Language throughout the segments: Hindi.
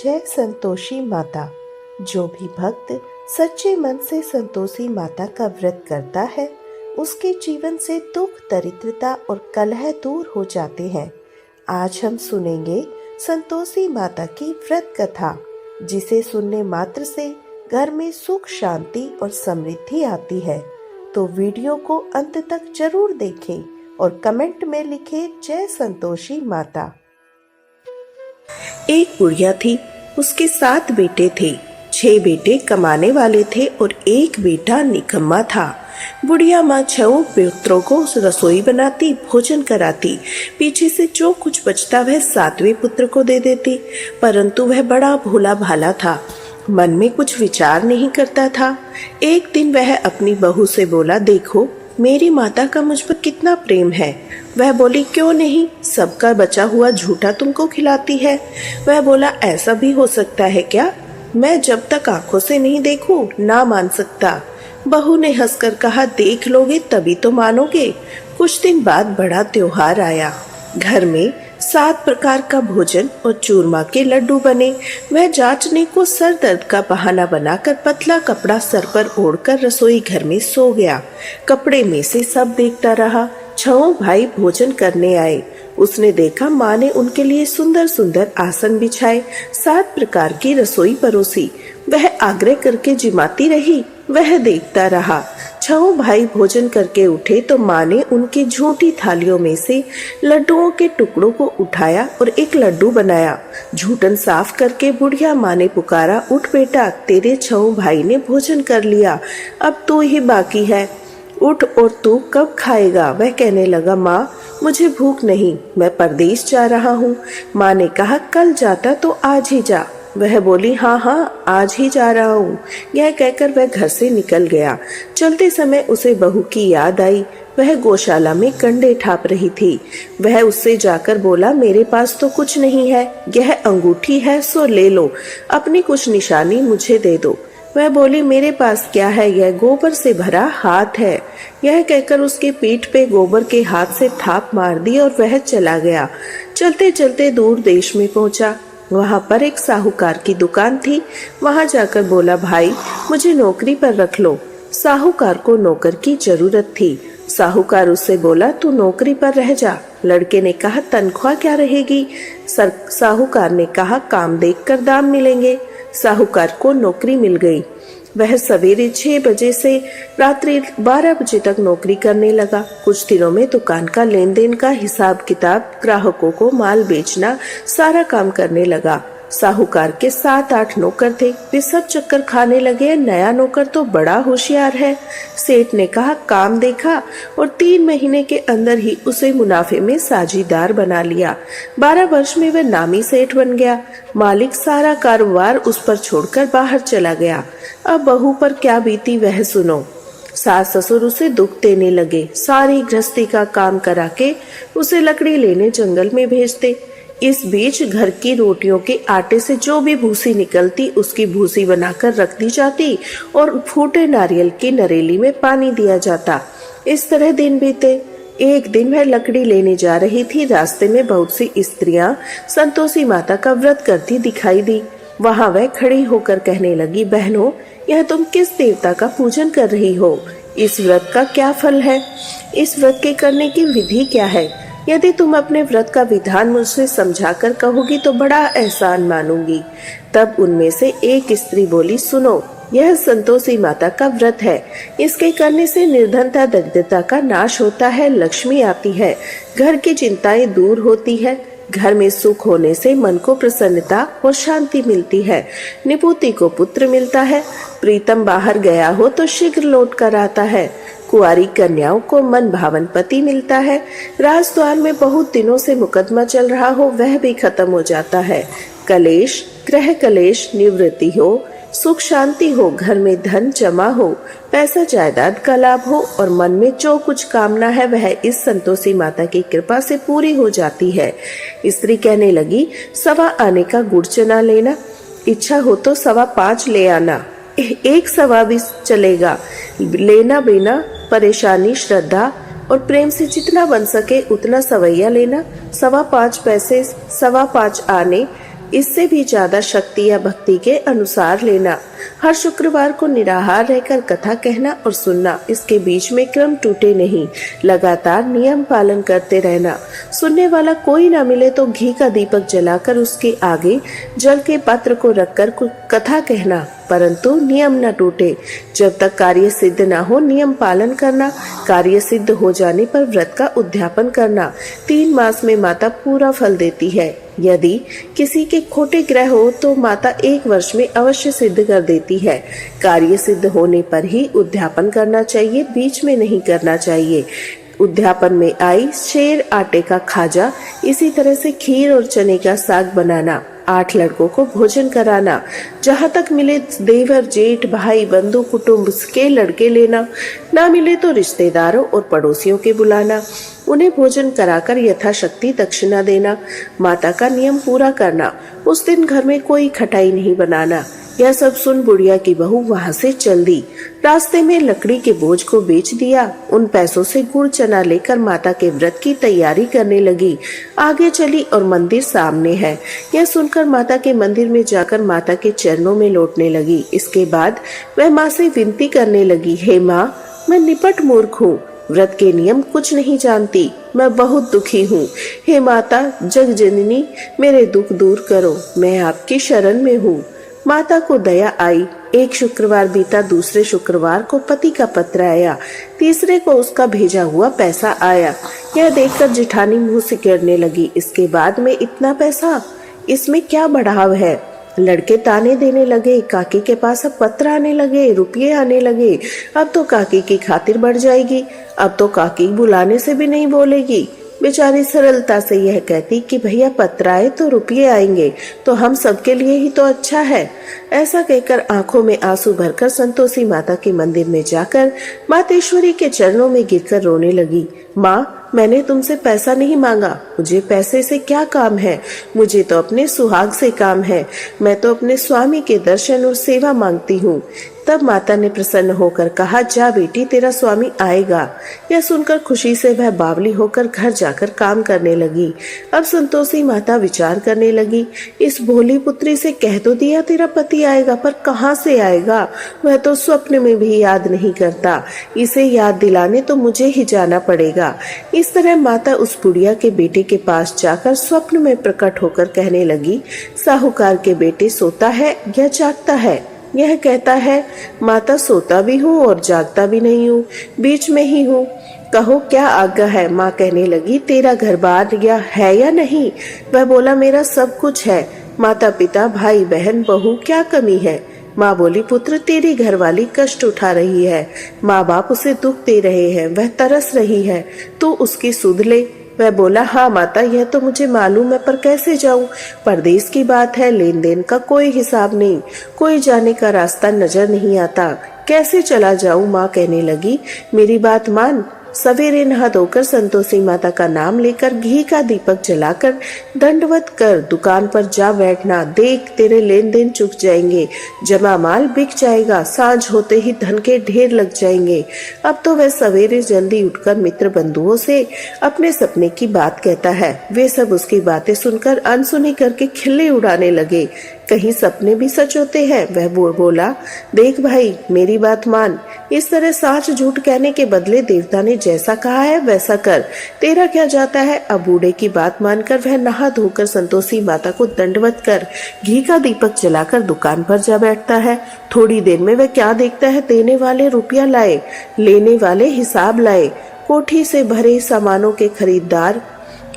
जय संतोषी माता। जो भी भक्त सच्चे मन से संतोषी माता का व्रत करता है उसके जीवन से दुख, दरिद्रता और कलह दूर हो जाते हैं। आज हम सुनेंगे संतोषी माता की व्रत कथा, जिसे सुनने मात्र से घर में सुख, शांति और समृद्धि आती है। तो वीडियो को अंत तक जरूर देखें और कमेंट में लिखें जय संतोषी माता। एक बुढ़िया थी, उसके 7 बेटे थे। 6 बेटे कमाने वाले थे और एक बेटा निकम्मा था। बुढ़िया माँ 6 पुत्रों को रसोई बनाती, भोजन कराती। पीछे से जो कुछ बचता वह 7वें पुत्र को दे देती, परंतु वह बड़ा भोला भाला था, मन में कुछ विचार नहीं करता था। एक दिन वह अपनी बहू से बोला, देखो मेरी माता का मुझ पर कितना प्रेम है। वह बोली, क्यों नहीं, सबका बचा हुआ झूठा तुमको खिलाती है। वह बोला, ऐसा भी हो सकता है क्या? मैं जब तक आंखों से नहीं देखूं ना मान सकता। बहू ने हंसकर कहा, देख लोगे तभी तो मानोगे। कुछ दिन बाद बड़ा त्योहार आया। घर में 7 प्रकार का भोजन और चूरमा के लड्डू बने। वह जांचने को सर दर्द का बहाना बनाकर पतला कपड़ा सर पर ओढ़कर रसोई घर में सो गया। कपड़े में से सब देखता रहा। 6 भाई भोजन करने आए। उसने देखा माँ ने उनके लिए सुंदर सुंदर आसन बिछाए, 7 प्रकार की रसोई परोसी। वह आग्रह करके जिमाती रही, वह देखता रहा। 6 भाई भोजन करके उठे तो माँ ने उनकी झूठी थालियों में से लड्डुओं के टुकड़ों को उठाया और एक लड्डू बनाया। झूठन साफ करके बुढ़िया माँ ने पुकारा, उठ बेटा, तेरे 6 भाई ने भोजन कर लिया, अब तू ही बाकी है, उठ और तू कब खाएगा? वह कहने लगा, माँ मुझे भूख नहीं, मैं परदेश जा रहा हूँ। माँ ने कहा, कल जाता तो आज ही जा। वह बोली, हाँ हाँ आज ही जा रहा हूँ। यह कहकर वह घर से निकल गया। चलते समय उसे बहू की याद आई। वह गौशाला में कंडे ठाप रही थी। वह उससे जाकर बोला, मेरे पास तो कुछ नहीं है, यह अंगूठी है सो ले लो, अपनी कुछ निशानी मुझे दे दो। वह बोली, मेरे पास क्या है, यह गोबर से भरा हाथ है। यह कहकर उसके पीठ पे गोबर के हाथ से थाप मार दी और वह चला गया। चलते चलते दूर देश में पहुंचा। वहां पर एक साहूकार की दुकान थी। वहां जाकर बोला, भाई मुझे नौकरी पर रख लो। साहूकार को नौकर की जरूरत थी। साहूकार उससे बोला, तू नौकरी पर रह जा। लड़के ने कहा, तनख्वाह क्या रहेगी? साहूकार ने कहा, काम देखकर दाम मिलेंगे। साहूकार को नौकरी मिल गई। वह सवेरे 6 बजे से रात्रि 12 बजे तक नौकरी करने लगा। कुछ दिनों में दुकान का लेन देन का हिसाब किताब, ग्राहकों को माल बेचना, सारा काम करने लगा। साहूकार के 7-8 नौकर थे, वे सब चक्कर खाने लगे। नया नौकर तो बड़ा होशियार है। सेठ ने कहा, काम देखा और 3 महीने के अंदर ही उसे मुनाफे में साझीदार बना लिया। 12 वर्ष में वह नामी सेठ बन गया। मालिक सारा कारोबार उस पर छोड़कर बाहर चला गया। अब बहू पर क्या बीती वह सुनो। सास ससुर उसे दुख देने लगे। सारी गृहस्थी का काम करा के उसे लकड़ी लेने जंगल में भेजते। इस बीच घर की रोटियों के आटे से जो भी भूसी निकलती उसकी भूसी बनाकर रख दी जाती और फूटे नारियल की नरेली में पानी दिया जाता। इस तरह दिन बीते। एक दिन वह लकड़ी लेने जा रही थी। रास्ते में बहुत सी स्त्रियां संतोषी माता का व्रत करती दिखाई दी। वहां वह खड़ी होकर कहने लगी, बहनों यह तुम किस देवता का पूजन कर रही हो? इस व्रत का क्या फल है? इस व्रत के करने की विधि क्या है? यदि तुम अपने व्रत का विधान मुझसे समझाकर कहोगी तो बड़ा एहसान मानूंगी। तब उनमें से एक स्त्री बोली, सुनो, यह संतोषी माता का व्रत है। इसके करने से निर्धनता, दरिद्रता का नाश होता है, लक्ष्मी आती है, घर की चिंताएं दूर होती है, घर में सुख होने से मन को प्रसन्नता और शांति मिलती है, निपुति को पुत्र मिलता है, प्रीतम बाहर गया हो तो शीघ्र लौट कर आता है, कुंवारी कन्याओं को मन भावन पति मिलता है, राजद्वार में बहुत दिनों से मुकदमा चल रहा हो वह भी खत्म हो जाता है, कलेश, ग्रह कलेश निवृत्ति हो, सुख शांति हो, घर में धन जमा हो, पैसा जायदाद का लाभ हो और मन में जो कुछ कामना है वह इस संतोषी माता की कृपा से पूरी हो जाती है। स्त्री कहने लगी, 1.25 आने का गुड़ चना लेना, इच्छा हो तो 5.25 ले आना, 1 सवा भी चलेगा। लेना बिना परेशानी, श्रद्धा और प्रेम से जितना बन सके उतना सवैया लेना। 5.25 पैसे, 5.25 आने इससे भी ज्यादा शक्ति या भक्ति के अनुसार लेना। हर शुक्रवार को निराहार रहकर कथा कहना और सुनना, इसके बीच में क्रम टूटे नहीं, लगातार नियम पालन करते रहना। सुनने वाला कोई ना मिले तो घी का दीपक जलाकर उसके आगे जल के पात्र को रखकर कथा कहना, परंतु नियम न टूटे। जब तक कार्य सिद्ध न हो नियम पालन करना। कार्य सिद्ध हो जाने पर व्रत का उद्यापन करना। 3 मास में माता पूरा फल देती है। यदि किसी के खोटे ग्रह हो तो माता 1 वर्ष में अवश्य सिद्ध कर देती है। कार्य सिद्ध होने पर ही उद्यापन करना चाहिए, बीच में नहीं करना चाहिए। उद्यापन में आई शेर, आटे का खाजा, इसी तरह से खीर और चने का साग बनाना। 8 लड़कों को भोजन कराना। जहाँ तक मिले देवर, जेठ, भाई, बंधु, कुटुंब के लड़के लेना, ना मिले तो रिश्तेदारों और पड़ोसियों के बुलाना। उन्हें भोजन कराकर यथाशक्ति दक्षिणा देना। माता का नियम पूरा करना। उस दिन घर में कोई खटाई नहीं बनाना। यह सब सुन बुढ़िया की बहू वहाँ से चल दी। रास्ते में लकड़ी के बोझ को बेच दिया। उन पैसों से गुड़ चना लेकर माता के व्रत की तैयारी करने लगी। आगे चली और मंदिर सामने है। यह सुनकर माता के मंदिर में जाकर माता के चरणों में लौटने लगी। इसके बाद वह माँ से विनती करने लगी, हे माँ, मैं निपट मूर्ख हूँ, व्रत के नियम कुछ नहीं जानती, मैं बहुत दुखी हूँ। हे माता जग जननी, मेरे दुख दूर करो, मैं आपकी शरण में हूँ। माता को दया आई। एक शुक्रवार बीता, दूसरे शुक्रवार को पति का पत्र आया, तीसरे को उसका भेजा हुआ पैसा आया। यह देखकर जेठानी मुंह सिकेड़ने लगी, इसके बाद में इतना पैसा, इसमें क्या बढ़ाव है। लड़के ताने देने लगे, काकी के पास अब पत्र आने लगे, रुपये आने लगे, अब तो काकी की खातिर बढ़ जाएगी, अब तो काकी बुलाने से भी नहीं बोलेगी। बेचारी सरलता से यह कहती कि भैया पत्र आए तो रुपये आएंगे, तो हम सबके लिए ही तो अच्छा है। ऐसा कहकर आंखों में आंसू भरकर संतोषी माता के मंदिर में जाकर मातेश्वरी के चरणों में गिरकर रोने लगी। माँ, मैंने तुमसे पैसा नहीं मांगा, मुझे पैसे से क्या काम है, मुझे तो अपने सुहाग से काम है, मैं तो अपने स्वामी के दर्शन और सेवा मांगती हूँ। तब माता ने प्रसन्न होकर कहा, जा बेटी, तेरा स्वामी आएगा। यह सुनकर खुशी से वह बावली होकर घर जाकर काम करने लगी। अब संतोषी माता विचार करने लगी, इस भोली पुत्री से कह तो दिया तेरा पति आएगा, पर कहाँ से आएगा, वह तो स्वप्न में भी याद नहीं करता, इसे याद दिलाने तो मुझे ही जाना पड़ेगा। इस तरह माता उस बुढ़िया के बेटे के पास जाकर स्वप्न में प्रकट होकर कहने लगी, साहूकार के बेटे सोता है या जागता है। यह कहता है, माता सोता भी हूँ और जागता भी नहीं हूँ, बीच में ही हूँ, कहो क्या आज्ञा है। माँ कहने लगी, तेरा घर बार है या नहीं। वह बोला, मेरा सब कुछ है, माता पिता भाई बहन बहू क्या कमी है। माँ बोली, पुत्र तेरी घरवाली कष्ट उठा रही है, माँ बाप उसे दुख दे रहे हैं, वह तरस रही है, तू उसकी सुध ले। वह बोला, हाँ माता, यह तो मुझे मालूम है, पर कैसे जाऊं, परदेश की बात है, लेन देन का कोई हिसाब नहीं, कोई जाने का रास्ता नजर नहीं आता, कैसे चला जाऊं। माँ कहने लगी, मेरी बात मान। सवेरे नहा धोकर संतोषी माता का नाम लेकर घी का दीपक जलाकर दंडवत कर दुकान पर जा बैठना। देख तेरे लेन देन चुक जाएंगे, जमा माल बिक जाएगा, सांझ होते ही धन के ढेर लग जाएंगे। अब तो वह सवेरे जल्दी उठकर मित्र बंधुओं से अपने सपने की बात कहता है। वे सब उसकी बातें सुनकर अनसुनी करके खिल्ली उड़ाने लगे, कहीं सपने भी सच होते हैं। वह बोला, देख भाई, मेरी बात मान, इस तरह साच झूठ कहने के बदले देवता ने जैसा कहा है वैसा कर, तेरा क्या जाता है। अब बूढ़े की बात मानकर वह नहा धोकर संतोषी माता को दंडवत कर घी का दीपक जलाकर दुकान पर जा बैठता है। थोड़ी देर में वह क्या देखता है, देने वाले रुपया लाए, लेने वाले हिसाब लाए, कोठी से भरे सामानों के खरीदार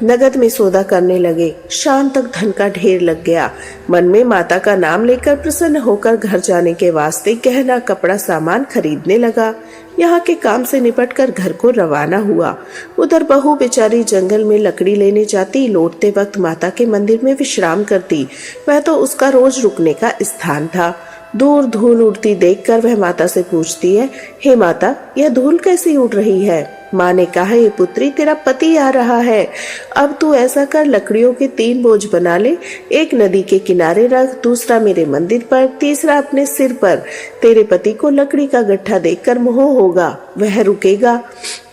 नगद में सौदा करने लगे। शाम तक धन का ढेर लग गया। मन में माता का नाम लेकर प्रसन्न होकर घर जाने के वास्ते गहना कपड़ा सामान खरीदने लगा। यहाँ के काम से निपटकर घर को रवाना हुआ। उधर बहू बेचारी जंगल में लकड़ी लेने जाती, लौटते वक्त माता के मंदिर में विश्राम करती। वह तो उसका रोज रुकने का स्थान था। दूर धूल उड़ती देखकर वह माता से पूछती है, हे माता, यह धूल कैसी उड़ रही है। माँ ने कहा, ये पुत्री तेरा पति आ रहा है, अब तू ऐसा कर, लकड़ियों के 3 बोझ बना ले, एक नदी के किनारे रख, दूसरा मेरे मंदिर पर, तीसरा अपने सिर पर। तेरे पति को लकड़ी का गट्ठा देखकर मोह होगा, वह रुकेगा,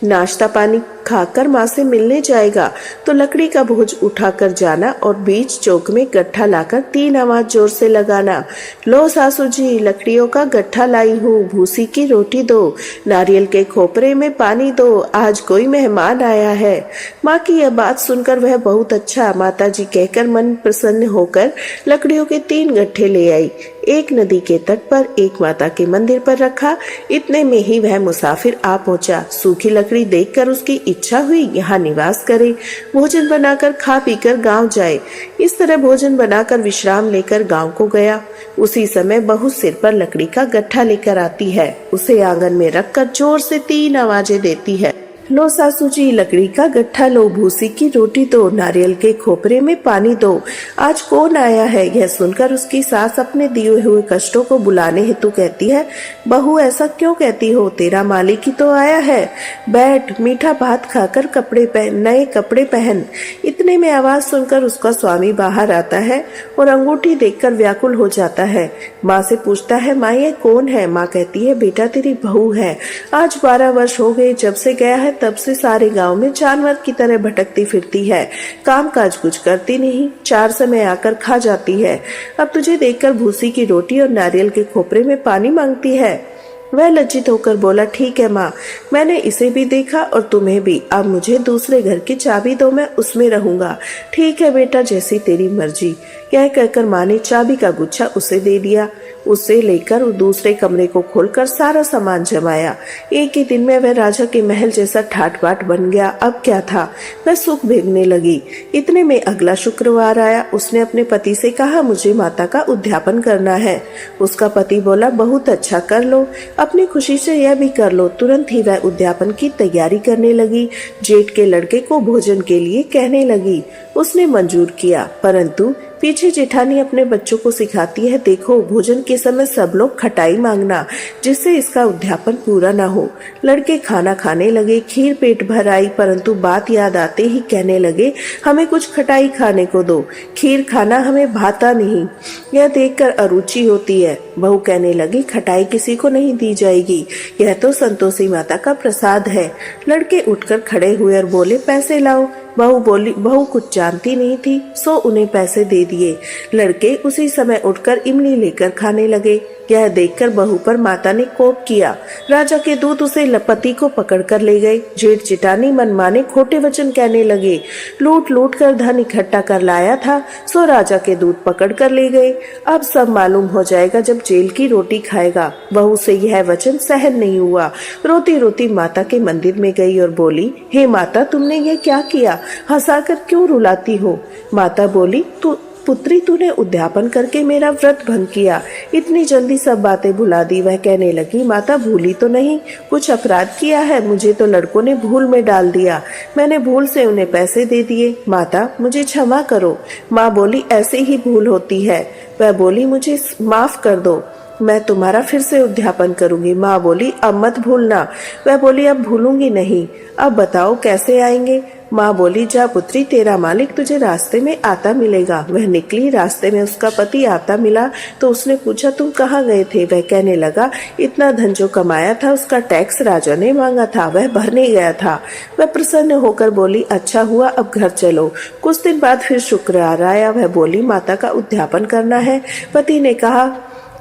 नाश्ता पानी खाकर माँ से मिलने जाएगा तो लकड़ी का बोझ उठाकर जाना और बीच चौक में गट्ठा लाकर 3 आवाज जोर से लगाना, लो सासू जी, लकड़ियों का गट्ठा लाई हूँ, भूसी की रोटी दो, नारियल के खोपरे में पानी दो, आज कोई मेहमान आया है। माँ की यह बात सुनकर वह बहुत अच्छा माता जी कहकर मन प्रसन्न होकर लकड़ियों के 3 गट्ठे ले आई, एक नदी के तट पर, एक माता के मंदिर पर रखा। इतने में ही वह मुसाफिर आ पहुंचा। सूखी लकड़ी देखकर उसकी इच्छा हुई यहाँ निवास करे, भोजन बनाकर खा पीकर गांव जाए। इस तरह भोजन बनाकर विश्राम लेकर गांव को गया। उसी समय बहू सिर पर लकड़ी का गट्ठा लेकर आती है, उसे आंगन में रखकर जोर से 3 आवाजें देती है, लो सासू जी, लकड़ी का गट्ठा लो, भूसी की रोटी दो, नारियल के खोपरे में पानी दो, आज कौन आया है। यह सुनकर उसकी सास अपने दिए हुए कष्टों को बुलाने हेतु कहती है, बहू ऐसा क्यों कहती हो, तेरा मालिक ही तो आया है, बैठ, मीठा भात खाकर कपड़े पहन, नए कपड़े पहन। इतने में आवाज सुनकर उसका स्वामी बाहर आता है और अंगूठी देखकर व्याकुल हो जाता है। माँ से पूछता है, माँ ये कौन है। माँ कहती है, बेटा तेरी बहू है, आज 12 वर्ष हो गए जब से गया है, तब से सारे गांव में जानवर की तरह भटकती फिरती है, काम काज कुछ करती नहीं, 4 समय आकर खा जाती है, अब तुझे देखकर भूसी की रोटी और नारियल के खोपरे में पानी मांगती है। वह लज्जित होकर बोला, ठीक है माँ, मैंने इसे भी देखा और तुम्हें भी, अब मुझे दूसरे घर की चाबी दो, मैं उसमें रहूंगा। ठीक है बेटा, जैसी तेरी मर्जी। यह कहकर माँ ने चाबी का गुच्छा उसे दे दिया। उसे लेकर दूसरे कमरे को खोलकर सारा सामान जमाया। एक ही दिन में वह राजा के महल जैसा ठाट बाट बन गया। अब क्या था, वह सुख भोगने लगी। इतने में अगला शुक्रवार आया। उसने अपने पति से कहा, मुझे माता का उद्यापन करना है। उसका पति बोला, बहुत अच्छा, कर लो, अपनी खुशी से यह भी कर लो। तुरंत ही वह उद्यापन की तैयारी करने लगी। जेठ के लड़के को भोजन के लिए कहने लगी। उसने मंजूर किया, परंतु पीछे जेठानी अपने बच्चों को सिखाती है, देखो भोजन के समय सब लोग खटाई मांगना, जिससे इसका उद्यापन पूरा न हो। लड़के खाना खाने लगे, खीर पेट भर आई, परंतु बात याद आते ही कहने लगे, हमें कुछ खटाई खाने को दो, खीर खाना हमें भाता नहीं। यह देखकर अरुचि होती है। बहू कहने लगी, खटाई किसी को नहीं दी जाएगी, यह तो संतोषी माता का प्रसाद है। लड़के उठकर खड़े हुए और बोले, पैसे लाओ। बहू बोली, बहू कुछ जानती नहीं थी, सो उन्हें पैसे दे दिए। लड़के उसी समय उठकर इमली लेकर खाने लगे। यह देखकर बहू पर माता ने कोप किया। राजा के दूत उसे पति को पकड़कर ले गए। जेठ जेठानी मनमाने खोटे वचन कहने लगे। लूट लूट कर धन इकट्ठा कर लाया था, सो राजा के दूत पकड़ कर ले गए। अब सब मालूम हो जाएगा जब जेल की रोटी खाएगा। बहू से यह वचन सहन नहीं हुआ। रोती रोती माता के मंदिर में गई और बोली, हे माता, तुमने यह क्या किया, हंसाकर क्यों रुलाती हो। माता बोली, पुत्री, तूने उद्यापन करके मेरा व्रत भंग किया, इतनी जल्दी सब बातें भुला दी। वह कहने लगी, माता भूली तो नहीं, कुछ अपराध किया है, मुझे तो लड़कों ने भूल में डाल दिया, मैंने भूल से उन्हें पैसे दे दिए, माता मुझे क्षमा करो। माँ बोली, ऐसे ही भूल होती है। वह बोली, मुझे माफ कर दो, मैं तुम्हारा फिर से उद्यापन करूंगी। माँ बोली, अब मत भूलना। वह बोली, अब भूलूंगी नहीं। अब बताओ कैसे आएंगे। माँ बोली, जा पुत्री, तेरा मालिक तुझे रास्ते में आता मिलेगा। वह निकली। रास्ते में उसका पति आता मिला तो उसने पूछा, तुम कहाँ गए थे। वह कहने लगा, इतना धन जो कमाया था उसका टैक्स राजा ने मांगा था, वह भरने गया था। वह प्रसन्न होकर बोली, अच्छा हुआ, अब घर चलो। कुछ दिन बाद फिर शुक्रवार आया। वह बोली, माता का उद्यापन करना है। पति ने कहा,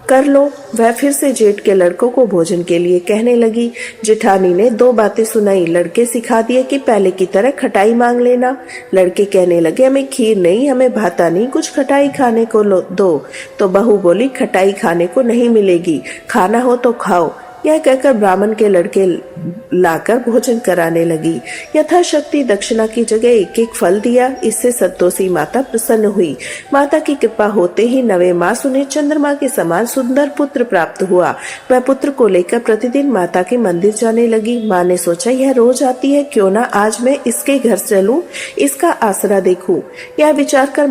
कर लो। वह फिर से जेठ के लड़कों को भोजन के लिए कहने लगी। जेठानी ने 2 बातें सुनाई। लड़के सिखा दिए कि पहले की तरह खटाई मांग लेना। लड़के कहने लगे, हमें खीर नहीं, हमें भाता नहीं, कुछ खटाई खाने को दो। तो बहू बोली, खटाई खाने को नहीं मिलेगी, खाना हो तो खाओ। यह कहकर ब्राह्मण के लड़के लाकर भोजन कराने लगी। यथाशक्ति दक्षिणा की जगह एक एक फल दिया। इससे संतोषी माता प्रसन्न हुई। माता की कृपा होते ही 9वें मास उन्हें चंद्रमा के समान सुंदर पुत्र प्राप्त हुआ। वह पुत्र को लेकर प्रतिदिन माता के मंदिर जाने लगी। माँ ने सोचा, यह रोज आती है, क्यों ना आज मैं इसके घर चलूं, इसका आसरा देखूं। यह विचार कर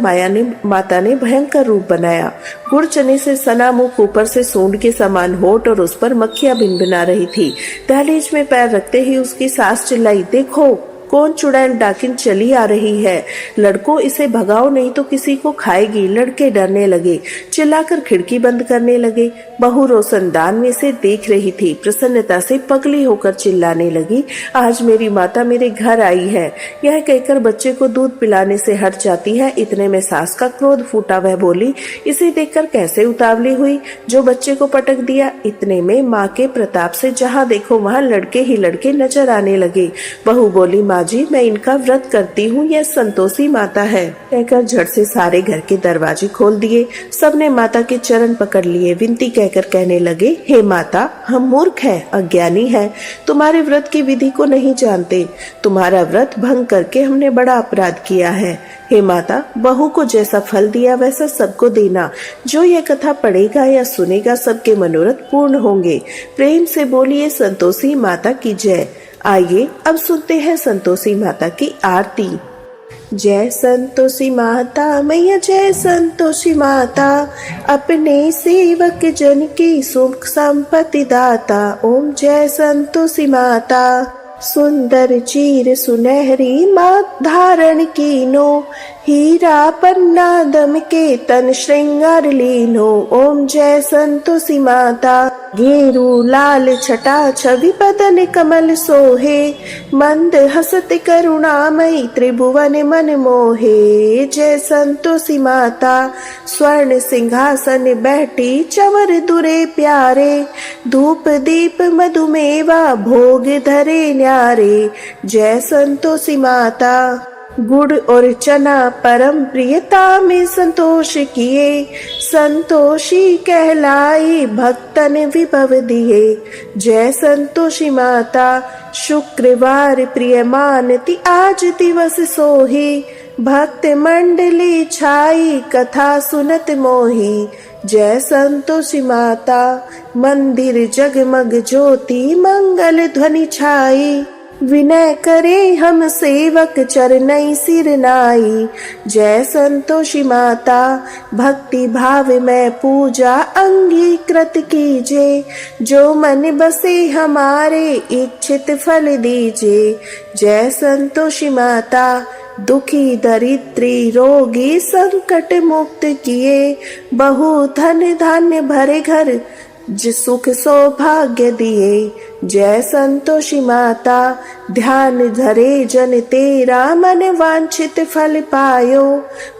माता ने भयंकर रूप बनाया, गुड़ चने से सना मुख, ऊपर से सूंड के समान होठ और उस पर मक्खियां भिनभिना रही थी। दहलीज में पैर रखते ही उसकी सास चिल्लाई, देखो कौन चुड़ैल डाकिन चली आ रही है। लड़कों इसे भगाओ नहीं तो किसी को खाएगी। लड़के डरने लगे, चिल्लाकर खिड़की बंद करने लगे। बहू रोशनदान में से देख रही थी, प्रसन्नता से पगली होकर चिल्लाने लगी, आज मेरी माता मेरे घर आई है। यह कहकर बच्चे को दूध पिलाने से हट जाती है। इतने में सास का क्रोध फूटा। वह बोली, इसे देखकर कैसे उतावली हुई जो बच्चे को पटक दिया। इतने में माँ के प्रताप से जहाँ देखो वहाँ लड़के ही लड़के नजर आने लगे। बहू बोली, जी मैं इनका व्रत करती हूँ, यह संतोषी माता है। कहकर झट से सारे घर के दरवाजे खोल दिए। सबने माता के चरण पकड़ लिए। विनती कहकर कहने लगे, हे माता, हम मूर्ख हैं, अज्ञानी हैं, तुम्हारे व्रत की विधि को नहीं जानते। तुम्हारा व्रत भंग करके हमने बड़ा अपराध किया है। हे माता, बहू को जैसा फल दिया वैसा सबको देना। जो यह कथा पढ़ेगा या सुनेगा सबके मनोरथ पूर्ण होंगे। प्रेम से बोलिए संतोषी माता की जय। आइए अब सुनते हैं संतोषी माता की आरती। जय संतोषी माता मैया, जय संतोषी माता, अपने सेवक जन की सुख संपत्ति दाता। ओम जय संतोषी माता। सुंदर चीर सुनहरी मात धारण कीनो, हीरा पन्ना दम के तन श्रृंगार लीनो। ओम जय संतोषी माता। घेरू लाल छटा छवि बदन कमल सोहे, मंद हसत करुणामयी त्रिभुवन मन मोहे। जय संतोषी माता। स्वर्ण सिंहासन बैठी चवर दुरे प्यारे, धूप दीप मधुमेवा भोग धरे न्यारे। जय संतोषी माता। गुड़ और चना परम प्रियता में संतोष किए, संतोषी कहलाई भक्तन विभव दिए। जय संतोषी माता। शुक्रवार प्रिय मानती आज दिवस सोही, भक्त मंडली छाई कथा सुनत मोही। जय संतोषी माता। मंदिर जगमग ज्योति मंगल ध्वनि छाई, विनय करे हम सेवक चरणई सिर नाई। जय संतोषी माता। भक्ति भाव में पूजा अंगीकृत कीजिए, जो मन बसे हमारे इच्छित फल दीजिए। जय संतोषी माता। दुखी दरिद्री रोगी संकट मुक्त किए, बहु धन धान्य भरे घर सुख सौभाग्य दिए। जय संतोषी माता। ध्यान धरे जन तेरा मन वांछित फल पायो,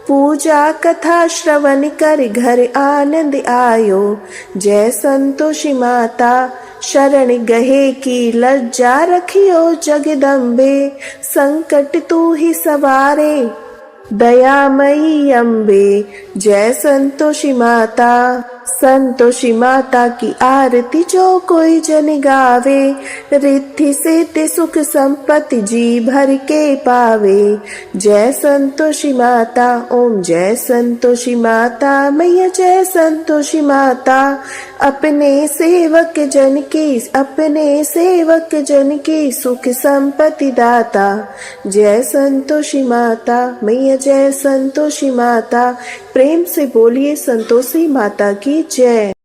पूजा कथा श्रवण कर घर आनंद आयो। जय संतोषी माता। शरण गहे की लज्जा रखियो जगदम्बे, संकट तू ही सवारे दयामयी अम्बे। जय संतोषी माता। संतोषी माता की आरती जो कोई जन गावे, रिद्धि सिद्धि सुख संपत्ति जी भर के पावे। जय संतोषी माता। ओम जय संतोषी माता मैया, जय संतोषी माता। अपने सेवक जन की सुख संपत्ति दाता। जय संतोषी माता मैया, जय संतोषी माता। प्रेम से बोलिए संतोषी माता की जय।